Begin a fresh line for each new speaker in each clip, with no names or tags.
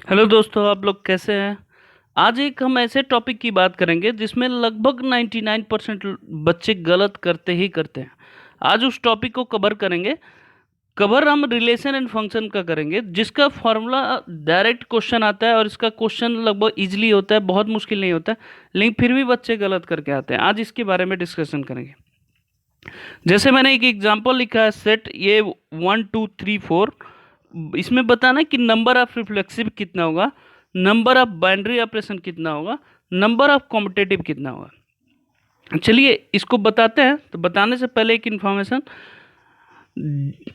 Hello दोस्तों, आप लोग कैसे हैं। आज एक हम ऐसे टॉपिक की बात करेंगे जिसमें लगभग 99% बच्चे गलत करते ही करते हैं। आज उस टॉपिक को कवर करेंगे। कवर हम रिलेशन एंड फंक्शन का करेंगे, जिसका फॉर्मूला डायरेक्ट क्वेश्चन आता है और इसका क्वेश्चन लगभग इजीली होता है, बहुत मुश्किल नहीं होता है। लेकिन फिर भी बच्चे गलत करके आते हैं। आज इसके बारे में डिस्कशन करेंगे। जैसे मैंने एक एग्जांपल लिखा है, सेट ये 1 2 3 4। इसमें बताना है कि नंबर ऑफ रिफ्लेक्सिव कितना होगा, नंबर ऑफ बाइनरी ऑपरेशन कितना होगा, नंबर ऑफ कॉम्पिटेटिव कितना होगा। चलिए इसको बताते हैं। तो बताने से पहले एक इन्फॉर्मेशन,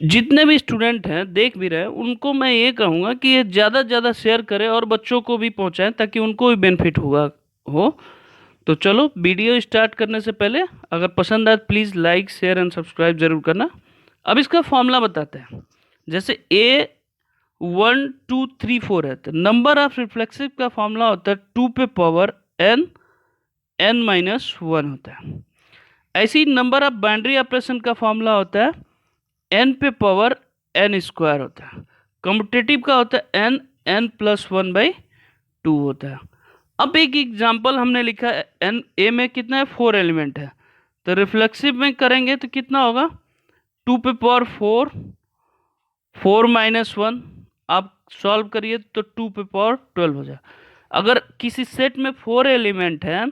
जितने भी स्टूडेंट हैं देख भी रहे हैं, उनको मैं ये कहूँगा कि ये ज़्यादा से ज़्यादा शेयर करें और बच्चों को भी पहुँचाएं ताकि उनको भी बेनिफिट होगा हो। तो चलो वीडियो स्टार्ट करने से पहले अगर पसंद आए please like share and subscribe जरूर करना। अब इसका फॉर्मूला बताते हैं। जैसे ए 1 2 3 4 है तो नंबर ऑफ रिफ्लेक्सिव का फॉर्मूला होता है 2 पे पावर एन एन माइनस 1 होता है। ऐसे ही नंबर ऑफ बाइनरी ऑपरेशन का फॉर्मूला होता है एन पे पावर एन स्क्वायर होता है। कम्यूटेटिव का होता है एन एन प्लस 1/2 होता है। अब एक एग्जांपल हमने लिखा है, एन ए में कितना है 4 एलिमेंट है, तो रिफ्लेक्सिव में करेंगे तो कितना होगा 2 पे पावर 4 4 माइनस 1। आप सॉल्व करिए तो 2 पे पावर 12 हो जाए। अगर किसी सेट में 4 एलिमेंट है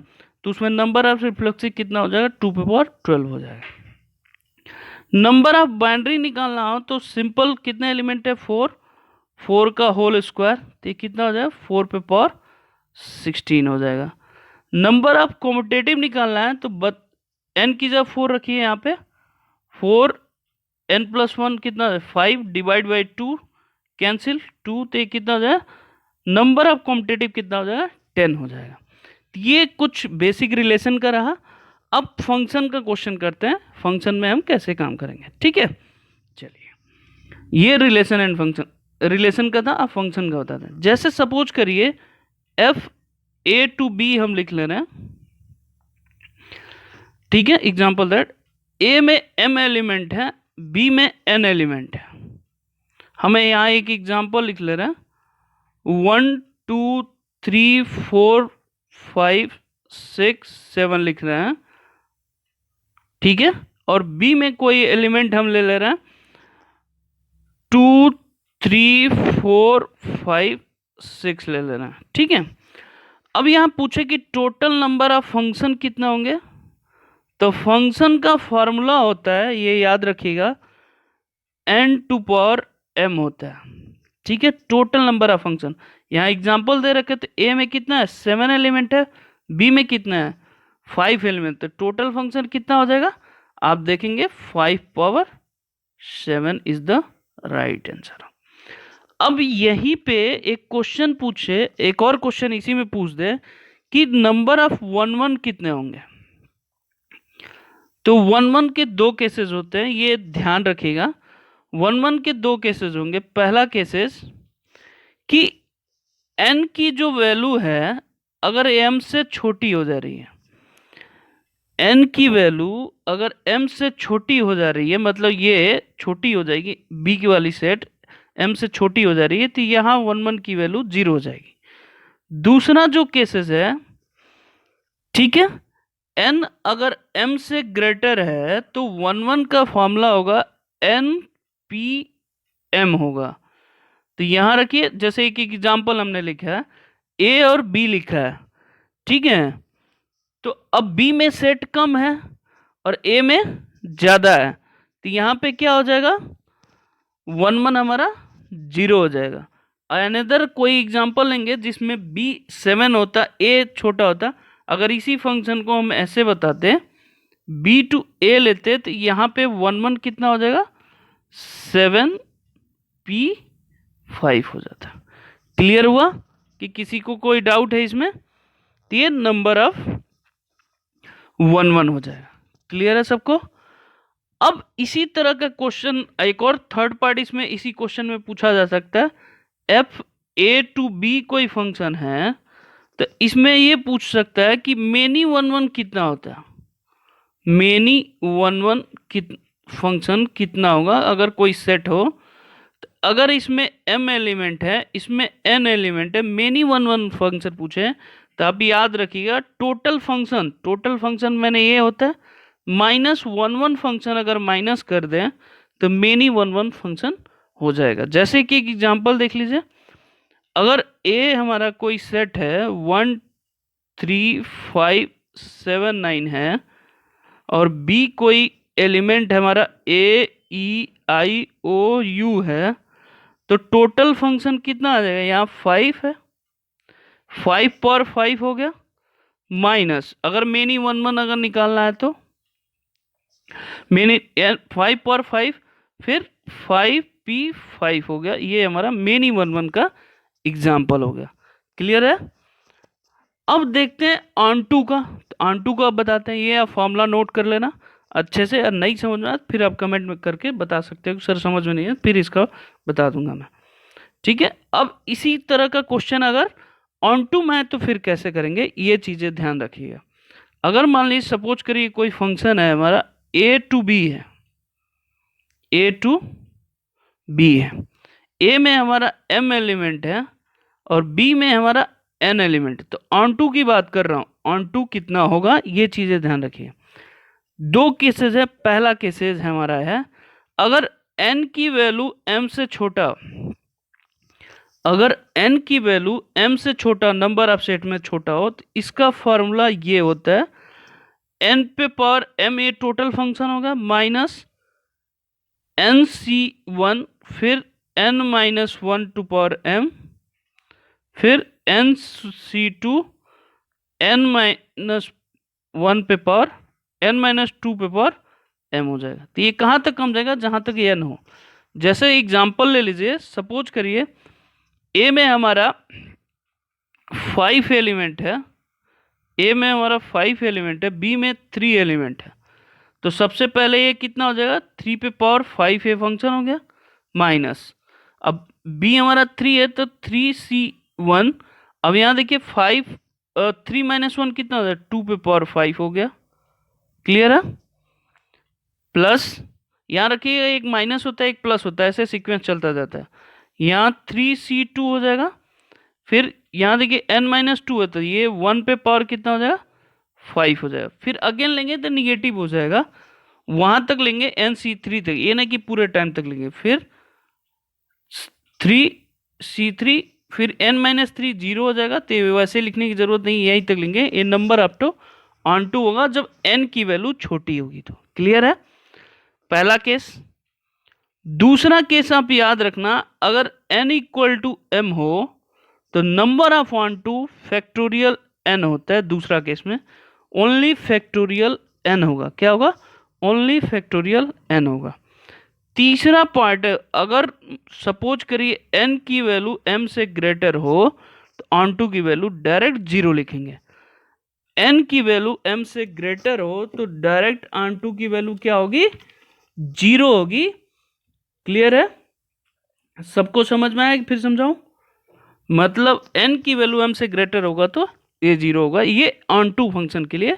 तो उसमें नंबर ऑफ रिफ्लेक्सिव कितना हो जाएगा 2 पे पावर 12 हो जाएगा। नंबर ऑफ बाइनरी निकालना हो तो सिंपल, कितने एलिमेंट है 4 4 का होल स्क्वायर, तो ये कितना हो जाएगा 4 पे पावर 16 हो जाएगा। नंबर ऑफ कॉम्पिटेटिव निकालना है तो एन की जगह 4 रखिए यहाँ पे, 4 एन प्लस 1 कितना है 5 डिवाइड बाई 2 कैंसिल 2, तो ये कितना हो जाएगा नंबर ऑफ कॉम्पिटेटिव कितना हो जाएगा 10 हो जाएगा। तो ये कुछ बेसिक रिलेशन का रहा। अब फंक्शन का क्वेश्चन करते हैं, फंक्शन में हम कैसे काम करेंगे। ठीक है, चलिए ये रिलेशन एंड फंक्शन, रिलेशन का था, अब फंक्शन का बताते हैं। जैसे सपोज करिए एफ ए टू बी हम लिख ले रहे हैं। ठीक है, एग्जांपल दैट ए में m एलिमेंट है, बी में n एलिमेंट है। हमें यहाँ एक एग्जांपल लिख ले रहे हैं 1 2 3 4 5 6 7 लिख रहे हैं। ठीक है, और बी में कोई एलिमेंट हम ले ले रहे हैं 2 3 4 5 6 ले ले रहे हैं। ठीक है, अब यहाँ पूछे कि टोटल नंबर ऑफ फंक्शन कितना होंगे, तो फंक्शन का फॉर्मूला होता है, ये याद रखिएगा, n टू पावर m होता है। ठीक है, टोटल नंबर ऑफ फंक्शन। यहाँ एग्जांपल दे रखे तो a में कितना है 7 एलिमेंट है, b में कितना है 5 एलिमेंट, तो टोटल फंक्शन कितना हो जाएगा आप देखेंगे 5 power 7 is the right answer. अब यहीं पे एक क्वेश्चन पूछे, एक और क्वेश्चन इसी में पूछ दे कि नंबर ऑफ 1 1 कितने होंगे। तो 1 1 के दो केसेस होते हैं, ये ध्यान रखिएगा। 1 1 के दो केसेस होंगे। पहला केसेस कि n की जो वैल्यू है अगर m से छोटी हो जा रही है, n की वैल्यू अगर m से छोटी हो जा रही है, मतलब ये छोटी हो जाएगी, b की वाली सेट m से छोटी हो जा रही है, तो यहाँ 1 1 की वैल्यू 0 हो जाएगी। दूसरा जो केसेस है, ठीक है, n अगर m से ग्रेटर है तो 1 1 का फॉर्मूला होगा n p m होगा। तो यहां रखिए, जैसे एक एग्जांपल हमने लिखा है a और b लिखा है। ठीक है, तो अब b में सेट कम है और a में ज्यादा है, तो यहां पे क्या हो जाएगा 1 1 हमारा 0 हो जाएगा। अनदर कोई एग्जांपल लेंगे जिसमें b 7 होता, a छोटा होता। अगर इसी फंक्शन को हम ऐसे बताते b टू a लेते तो यहाँ पे 1 1 कितना हो जाएगा 7p5 हो जाता। क्लियर हुआ कि किसी को कोई डाउट है इसमें, तो ये नंबर ऑफ 1 1 हो जाएगा। क्लियर है सबको। अब इसी तरह का क्वेश्चन एक और थर्ड पार्ट इसमें इसी क्वेश्चन में पूछा जा सकता है। एफ ए टू बी कोई फंक्शन है तो इसमें ये पूछ सकता है कि मेनी 1 1 कितना होता है, मेनी 1 1 फंक्शन कितना होगा अगर कोई सेट हो। तो अगर इसमें m एलिमेंट है, इसमें n एलिमेंट है, मेनी वन वन फंक्शन पूछे हैं, तो आप याद रखिएगा टोटल फंक्शन मैंने ये होता है माइनस वन वन फंक्शन अगर माइनस कर दें तो मेनी वन वन फंक्शन हो जाएगा। जैसे कि एक एग्जांपल देख लीजिए, अगर a हमारा कोई सेट है 1 3 5 7 9 है और b कोई एलिमेंट है हमारा a e i o u है, तो टोटल फंक्शन कितना आ जाएगा, यहाँ 5 है, 5 पर 5 हो गया, माइनस अगर मेनी वन वन अगर निकालना है तो मेनी 5 पर 5 फिर 5p5 हो गया। ये हमारा मेनी वन वन का एग्जाम्पल हो गया। क्लियर है? अब देखते हैं ऑन टू का। ऑन टू का अब बताते हैं, ये आप फॉर्मूला नोट कर लेना अच्छे से, और नहीं समझ में आया फिर आप कमेंट में करके बता सकते हो कि सर समझ में नहीं है, फिर इसका बता दूंगा मैं। ठीक है, अब इसी तरह का क्वेश्चन अगर ऑन टू में है तो फिर कैसे करेंगे, ये चीज़ें ध्यान रखिएगा। अगर मान लीजिए सपोज करिए कोई फंक्शन है हमारा a टू b है, a टू b है, a में हमारा m एलिमेंट है और b में हमारा n एलिमेंट है, तो ऑन टू की बात कर रहा हूँ, ऑन टू कितना होगा ये चीज़ें ध्यान रखिए। दो केसेस है, पहला केसेस हमारा है अगर n की वैल्यू m से छोटा, अगर n की वैल्यू m से छोटा, नंबर ऑफ सेट में छोटा हो, तो इसका फॉर्मूला ये होता है n पे पावर m, ये टोटल फंक्शन होगा, माइनस nc1 फिर n minus one two power m फिर nc2 n माइनस वन पे पावर n माइनस टू पे पावर m हो जाएगा। तो ये कहाँ तक कम जाएगा, जहाँ तक n हो। जैसे एग्जांपल ले लीजिए, सपोज करिए a में हमारा 5 एलिमेंट है, a में हमारा 5 एलिमेंट है, b में 3 एलिमेंट है, तो सबसे पहले ये कितना हो जाएगा, 3 पे पावर 5 ये फंक्शन हो गया, माइनस अब b हमारा 3 है तो 3c1, अब यहाँ देखिए 5 3 माइनस वन कितना हो जाएगा, 2 पे पावर 5 हो गया। क्लियर है? प्लस यहाँ रखिएगा, एक माइनस होता है एक प्लस होता है, ऐसे सीक्वेंस चलता जाता है। यहाँ 3c2 हो जाएगा, फिर यहाँ देखिए n माइनस टू है तो ये 1 पे पावर कितना हो जाएगा, 5 हो जाएगा। फिर अगेन लेंगे तो निगेटिव हो जाएगा, वहाँ तक लेंगे nc3 तक, ये ना कि पूरे टाइम तक लेंगे, फिर 3c3 फिर n माइनस थ्री 0 हो जाएगा, तो वैसे लिखने की जरूरत नहीं, यहीं तक लेंगे। ये number up to on to होगा जब n की वैल्यू छोटी होगी तो। क्लियर है? पहला केस। दूसरा केस आप याद रखना, अगर n इक्वल टू m हो तो number of on two factorial n होता है। दूसरा केस में ओनली फैक्टोरियल n होगा। क्या होगा? ओनली फैक्टोरियल n होगा। तीसरा पार्ट, अगर सपोज करिए n की वैल्यू m से ग्रेटर हो तो ऑन टू की वैल्यू डायरेक्ट 0 लिखेंगे। n की वैल्यू m से ग्रेटर हो तो डायरेक्ट ऑन टू की वैल्यू क्या होगी, 0 होगी। क्लियर है? सबको समझ में आया? फिर समझाऊं, मतलब n की वैल्यू m से ग्रेटर होगा तो ये 0 होगा। ये ऑन टू फंक्शन के लिए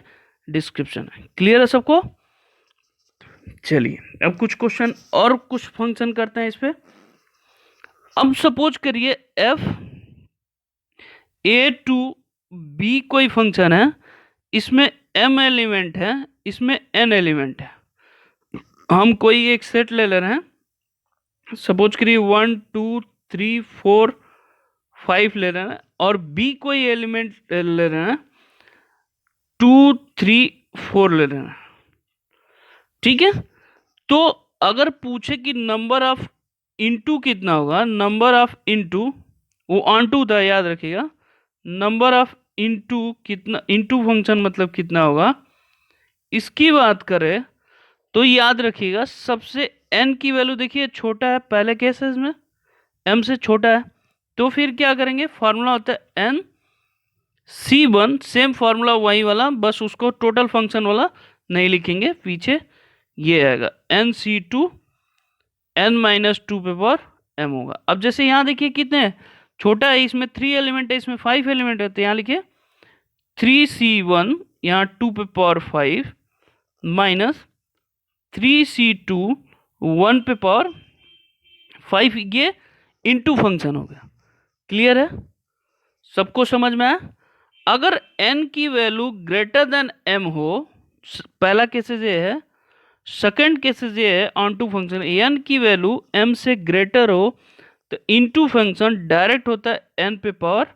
डिस्क्रिप्शन है। क्लियर है सबको? चलिए अब कुछ क्वेश्चन और कुछ फंक्शन करते हैं इस पे। अब सपोज करिए f a टू b कोई फंक्शन है, इसमें m एलिमेंट है, इसमें n एलिमेंट है। हम कोई एक सेट ले रहे हैं, सपोज करिए 1 2 3 4 5 ले रहे हैं, और b कोई एलिमेंट ले रहे हैं 2 3 4 ले रहे हैं। ठीक है, तो अगर पूछे कि नंबर ऑफ इनटू कितना होगा, नंबर ऑफ इनटू, वो ऑन टू था याद रखिएगा, नंबर ऑफ इनटू कितना, इनटू फंक्शन मतलब कितना होगा, इसकी बात करें तो याद रखिएगा सबसे n की वैल्यू देखिए छोटा है, पहले केसेस में m से छोटा है, तो फिर क्या करेंगे, फार्मूला होता है n c1, सेम फार्मूला वही वाला, बस उसको टोटल फंक्शन वाला नहीं लिखेंगे, पीछे ये आएगा nc2 n माइनस टू पे पावर m होगा। अब जैसे यहाँ देखिए कितने छोटा है, इसमें 3 एलिमेंट है, इसमें 5 एलिमेंट है, तो यहाँ लिखिए 3c1 यहाँ 2 पे पावर 5 माइनस 3c2 1 पे पावर 5 ये इनटू फंक्शन हो गया। क्लियर है, सबको समझ में आया? अगर n की वैल्यू ग्रेटर देन m हो, पहला केसेस ये है, सेकंड केसेस ये है ऑन टू फंक्शन n की वैल्यू m से ग्रेटर हो तो इनटू फंक्शन डायरेक्ट होता है n पे पावर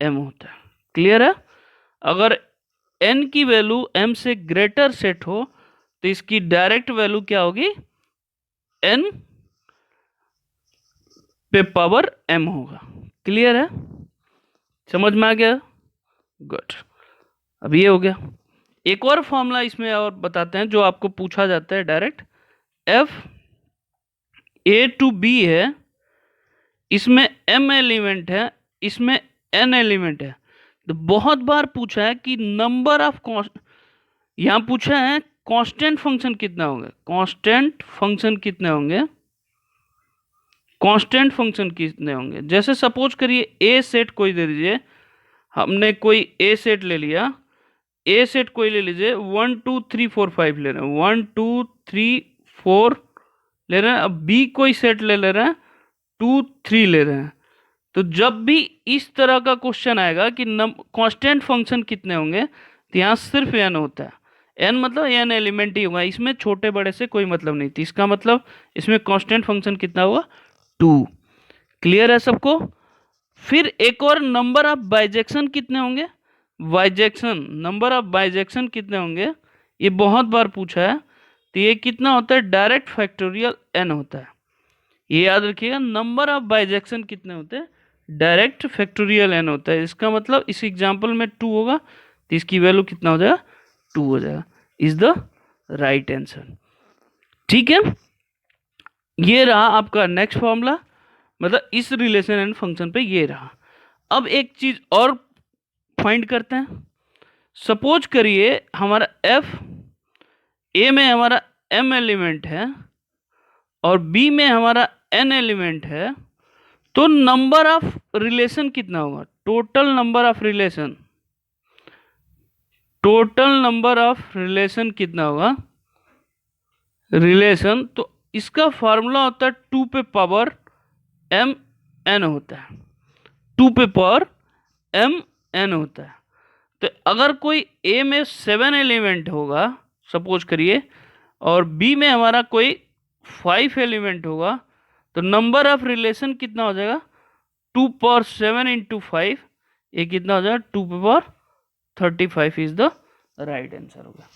m होता है। क्लियर है? अगर n की वैल्यू m से ग्रेटर सेट हो तो इसकी डायरेक्ट वैल्यू क्या होगी, n पे पावर m होगा। क्लियर है, समझ में आ गया? गुड, अब ये हो गया। एक और फॉर्मूला इसमें और बताते हैं जो आपको पूछा जाता है direct, f a to b है, इसमें m एलिमेंट है, इसमें n एलिमेंट है। तो बहुत बार पूछा है कि नंबर ऑफ यहाँ पूछा है कांस्टेंट फंक्शन कितना होंगे, कांस्टेंट फंक्शन कितने होंगे, कांस्टेंट फंक्शन कितने होंगे। जैसे सपोज करिए ए सेट कोई दे दीजिए, हमने कोई ए सेट ले लिया, ए सेट कोई ले लीजिए 1 2 3 4 5 ले रहे हैं, 1 2 3 4 ले रहे हैं। अब बी कोई सेट ले रहे हैं 2 3 ले रहे हैं। तो जब भी इस तरह का क्वेश्चन आएगा कि कांस्टेंट फंक्शन कितने होंगे, तो यहाँ सिर्फ n होता है। n मतलब n एलिमेंट ही होगा, इसमें छोटे बड़े से कोई मतलब नहीं थी। इसका मतलब इसमें कांस्टेंट फंक्शन कितना होगा, 2। क्लियर है सबको? फिर एक और, नंबर ऑफ बाइजेक्शन कितने होंगे, बाइजेक्शन, नंबर ऑफ बाइजेक्शन कितने होंगे, ये बहुत बार पूछा है। तो ये कितना होता है, डायरेक्ट फैक्टोरियल n होता है। ये याद रखिएगा, नंबर ऑफ बाइजेक्शन कितने होते हैं, डायरेक्ट फैक्टोरियल n होता है। इसका मतलब इस एग्जांपल में 2 होगा तो इसकी वैल्यू कितना हो जाएगा, 2 हो जाएगा। Is the right answer. ठीक है, ये रहा आपका नेक्स्ट फॉर्मूला, मतलब इस रिलेशन एंड फंक्शन पे ये रहा। अब एक चीज और फाइंड करते हैं। सपोज करिए हमारा f a में हमारा m एलिमेंट है और b में हमारा n एलिमेंट है, तो नंबर ऑफ रिलेशन कितना होगा, total number of relation, total number of relation कितना होगा, रिलेशन। तो इसका फार्मूला होता है 2 पे पावर m n होता है, 2 पे पावर m n होता है। तो अगर कोई a में 7 एलिमेंट होगा सपोज करिए, और b में हमारा कोई 5 एलिमेंट होगा, तो नंबर ऑफ रिलेशन कितना हो जाएगा, 2 पावर 7 इंटू 5, ये कितना हो जाएगा, 2 power 35 is the right answer होगा।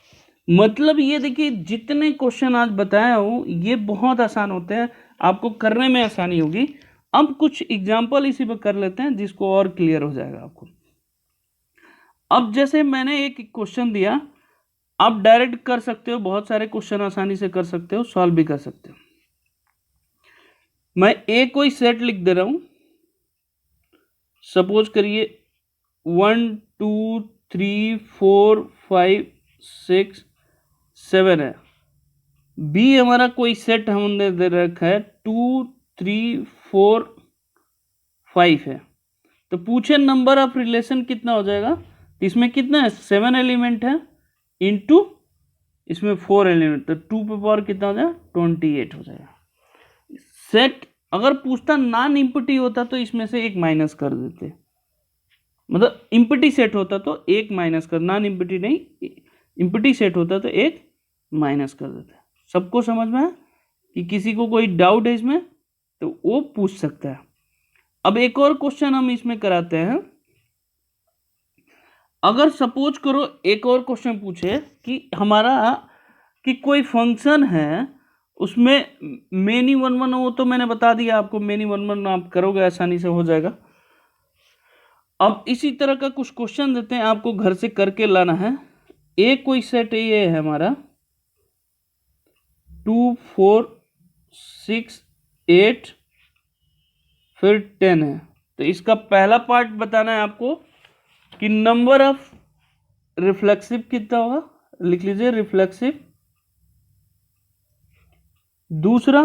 मतलब ये देखिए, जितने क्वेश्चन आज बताया हूँ ये बहुत आसान होते हैं, आपको करने में आसानी होगी। अब कुछ एग्जाम्पल इसी पे कर लेते हैं जिसको और क्लियर हो जाएगा आपको। अब जैसे मैंने एक क्वेश्चन दिया, आप डायरेक्ट कर सकते हो, बहुत सारे क्वेश्चन आसानी से कर सकते हो, सॉल्व भी कर सकते हो। मैं ए कोई सेट लिख दे रहा हूं, सपोज करिए 1 2 3 4 5 6 7 है। बी हमारा कोई सेट हमने दे रखा है 2 3 4 5 है। तो पूछे नंबर ऑफ रिलेशन कितना हो जाएगा, इसमें कितना है, 7 एलिमेंट है इंटू इसमें 4 एलिमेंट, तो 2 पे पावर कितना हो जाएगा, 28 हो जाएगा। सेट अगर पूछता नॉन इम्पटी होता तो इसमें से एक माइनस कर देते, मतलब इम्पटी सेट होता तो एक माइनस कर, नॉन इम्पटी नहीं, इम्पटी सेट होता तो एक माइनस कर देते। सबको समझ में है कि किसी को कोई डाउट है इसमें तो वो पूछ सकता है। अब एक और क्वेश्चन हम इसमें कराते हैं। अगर सपोज करो एक और क्वेश्चन पूछे कि हमारा कि कोई फंक्शन है उसमें मेनी 1 1 हो, तो मैंने बता दिया आपको, मेनी 1 1 आप करोगे आसानी से हो जाएगा। अब इसी तरह का कुछ क्वेश्चन देते हैं, आपको घर से करके लाना है। ए कोई सेट ये है हमारा 2 4 6 8 फिर 10 है। तो इसका पहला पार्ट बताना है आपको कि नंबर ऑफ रिफ्लेक्सिव कितना होगा, लिख लीजिए रिफ्लेक्सिव। दूसरा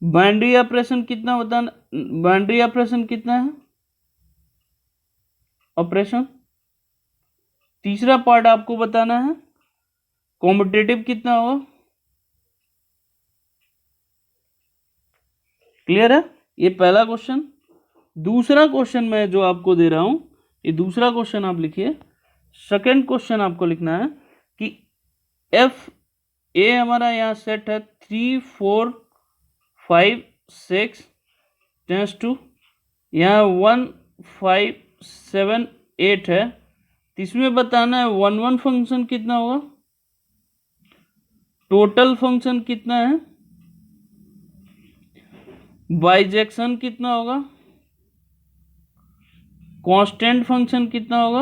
बाउंड्री ऑपरेशन कितना बताना, बाउंड्री ऑपरेशन कितना है ऑपरेशन। तीसरा पार्ट आपको बताना है कॉम्पिटेटिव कितना होगा। क्लियर है? ये पहला क्वेश्चन। दूसरा क्वेश्चन मैं जो आपको दे रहा हूं, ये दूसरा क्वेश्चन आप लिखिए। सेकंड क्वेश्चन आपको लिखना है कि एफ ए हमारा यहाँ सेट है 3 4 5 6 टेंस टू, यहाँ 1 5 7 8 है। तो इसमें बताना है 1 1 फंक्शन कितना होगा, टोटल फंक्शन कितना है, बाइजेक्शन कितना होगा, कांस्टेंट फंक्शन कितना होगा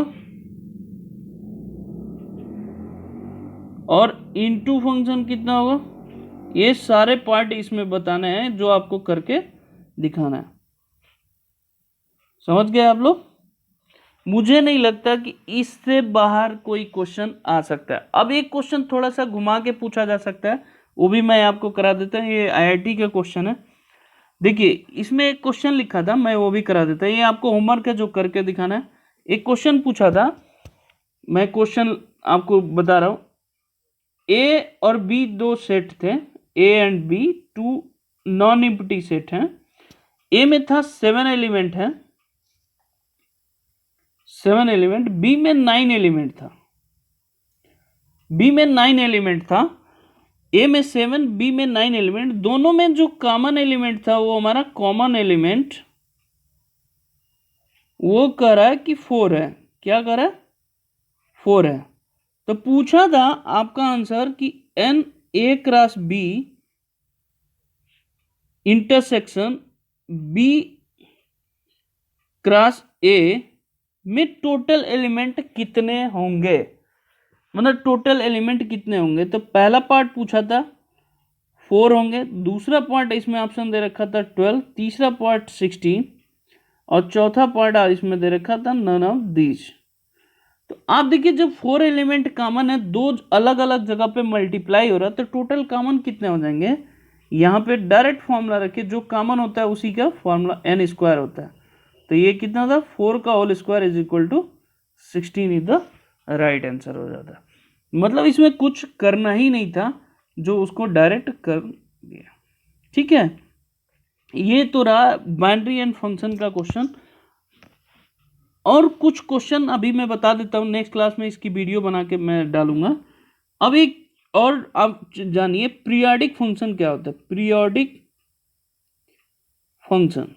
और इनटू फंक्शन कितना होगा। ये सारे पार्ट इसमें बताने हैं जो आपको करके दिखाना है। समझ गए आप लोग? मुझे नहीं लगता कि इससे बाहर कोई क्वेश्चन आ सकता है। अब एक क्वेश्चन थोड़ा सा घुमा के पूछा जा सकता है, वो भी मैं आपको करा देता हूँ। ये आईआईटी का क्वेश्चन है। देखिए इसमें एक क्वेश्चन लिखा था, मैं वो भी करा देता हूँ। ये आपको होमवर्क है जो करके दिखाना है। एक क्वेश्चन पूछा था, मैं क्वेश्चन आपको बता रहा हूँ। ए और बी दो सेट थे, A and B, two non empty set हैं। ए में था 7 एलिमेंट है, 7 एलिमेंट। बी में 9 एलिमेंट था, बी में 9 एलिमेंट था। ए में 7, बी में 9 एलिमेंट। दोनों में जो कॉमन एलिमेंट था वो हमारा कॉमन एलिमेंट वो कह रहा है कि 4 है। क्या कह रहा है? 4 है। तो पूछा था आपका आंसर कि n A cross B intersection B cross A में टोटल एलिमेंट कितने होंगे, मतलब टोटल एलिमेंट कितने होंगे। तो पहला पार्ट पूछा था 4 होंगे, दूसरा पार्ट इसमें ऑप्शन दे रखा था 12, तीसरा पार्ट 16 और चौथा पार्ट इसमें दे रखा था नन ऑफ दीज। तो आप देखिए जब 4 एलिमेंट कॉमन है, दो अलग अलग जगह पे मल्टीप्लाई हो रहा है, तो टोटल कॉमन कितने हो जाएंगे। यहाँ पे डायरेक्ट फॉर्मूला रखिए, जो कॉमन होता है उसी का फॉर्मूला n स्क्वायर होता है। तो ये कितना था, 4 का whole square is equal to 16 is the right answer हो जाता है। मतलब इसमें कुछ करना ही नहीं था, जो उसको डायरेक्ट कर दिया। ठीक है, ये तो रहा बाइनरी एंड फंक्शन का क्वेश्चन। और कुछ क्वेश्चन अभी मैं बता देता हूँ, नेक्स्ट क्लास में इसकी वीडियो बना के मैं डालूंगा। अब एक और आप जानिए पीरियोडिक फंक्शन क्या होता है। पीरियोडिक फंक्शन,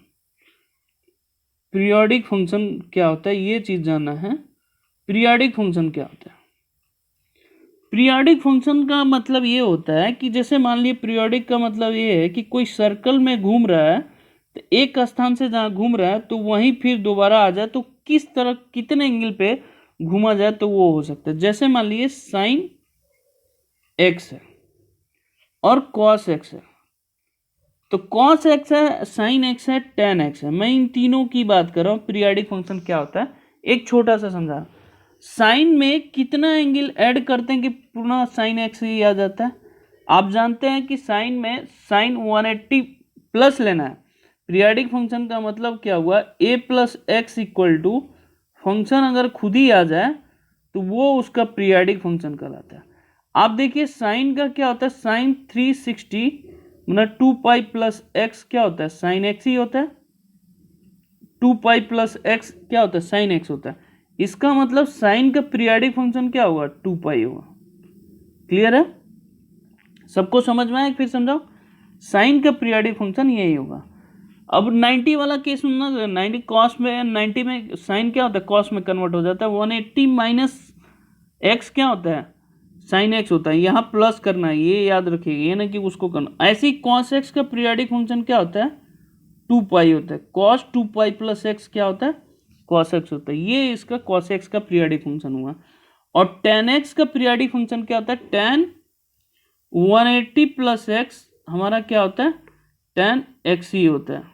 पीरियोडिक फंक्शन क्या होता है ये चीज जानना है। पीरियोडिक फंक्शन क्या होता है? पीरियोडिक फंक्शन का मतलब ये होता है कि जैसे मान लीजिए पीरियोडिक का मतलब ये है कि कोई सर्कल में घूम रहा है, तो एक स्थान से जहाँ घूम रहा है तो वहीं फिर दोबारा आ जाए, तो किस तरह कितने एंगल पे घूमा जाए तो वो हो सकता है। जैसे मान लीजिए साइन एक्स है और कॉस एक्स है, तो कॉस एक्स है, साइन एक्स है, टेन एक्स है। मैं इन तीनों की बात कर रहा हूँ। पीरियोडिक फंक्शन क्या होता है एक छोटा सा समझा। साइन में कितना एंगल ऐड करते हैं कि पूर्ण साइन एक्स ही आ जाता है। आप जानते हैं कि साइन में साइन 180 प्लस लेना है। पीरियोडिक फंक्शन का मतलब क्या हुआ, a plus x equal to function अगर खुद ही आ जाए तो वो उसका पीरियोडिक फंक्शन कहलाता है। आप देखिए साइन का क्या होता है, साइन 360 मतलब 2 पाई प्लस एक्स क्या होता है, साइन एक्स ही होता है। 2 पाई प्लस एक्स क्या होता है, साइन एक्स होता है। इसका मतलब साइन का पीरियोडिक फंक्शन क्या होगा, 2 पाई होगा। क्लियर है? सबको समझ में आया? फिर समझाओ। साइन का पीरियोडिक फंक्शन यही होगा। अब 90 वाला केस में ना, 90 कॉस में, 90 में साइन क्या होता है, कॉस में कन्वर्ट हो जाता है। 180 माइनस एक्स क्या होता है, साइन एक्स होता है। यहाँ प्लस करना है, ये याद रखिएगा, ये ना कि उसको करना। ऐसे ही कॉस एक्स का पीरियोडिक फंक्शन क्या होता है, 2 पाई होता है। कॉस 2 पाई प्लस एक्स क्या होता है, कॉस एक्स होता है। ये इसका कॉस एक्स का पीरियोडिक फंक्शन हुआ। और टेन एक्स का पीरियोडिक फंक्शन क्या होता है, टेन 180 प्लस एक्स हमारा क्या होता है, टेन एक्स ही होता है।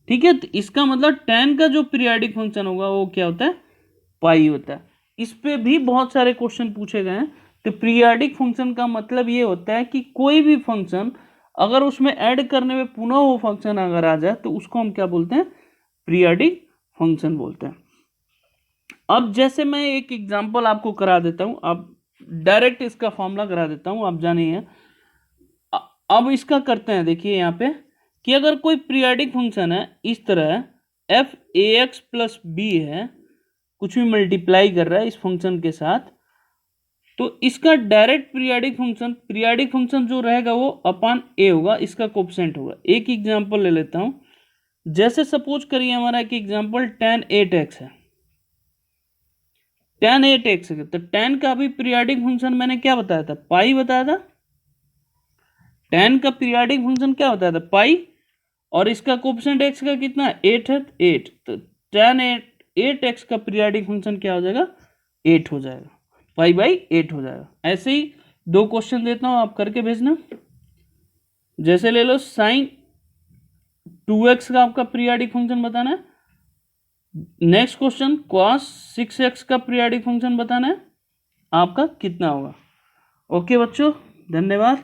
ठीक है, तो इसका मतलब टेन का जो पीरियोडिक फंक्शन होगा वो क्या होता है, पाई होता है। इस पे भी बहुत सारे क्वेश्चन पूछे गए हैं। तो पीरियोडिक फंक्शन का मतलब ये होता है कि कोई भी फंक्शन अगर उसमें ऐड करने में पुनः वो फंक्शन अगर आ जाए तो उसको हम क्या बोलते हैं, पीरियोडिक फंक्शन बोलते हैं। अब जैसे मैं एक एग्जांपल आपको करा देता हूं, अब डायरेक्ट इसका फॉर्मूला करा देता हूं, आप जानिए। अब इसका करते हैं, देखिए यहाँ पे कि अगर कोई पीरियाडिक फंक्शन है इस तरह f a x plus b है, कुछ भी मल्टीप्लाई कर रहा है इस फंक्शन के साथ, तो इसका डायरेक्ट पीरियाडिक फंक्शन जो रहेगा वो अपान ए होगा, इसका कोफिशिएंट होगा। एक एग्जांपल ले लेता हूं, जैसे सपोज करिए हमारा एक एग्जांपल tan 8x है। tan 8x है तो tan का भी पीरियाडिक फंक्शन मैंने क्या बताया था, पाई बताया था। tan का पीरियाडिक फंक्शन क्या बताया था, पाई, और इसका कोफिशिएंट x का कितना 8 है, 8, तो tan 8x का पीरियाडिक फंक्शन क्या हो जाएगा, 8 हो जाएगा, पाई बाई 8 हो जाएगा। ऐसे ही दो क्वेश्चन देता हूं, आप करके भेजना। जैसे ले लो sin 2x का आपका पीरियाडिक फंक्शन बताना है। नेक्स्ट क्वेश्चन cos 6x का पीरियाडिक फंक्शन बताना है, आपका कितना होगा। ओके बच्चों, धन्यवाद।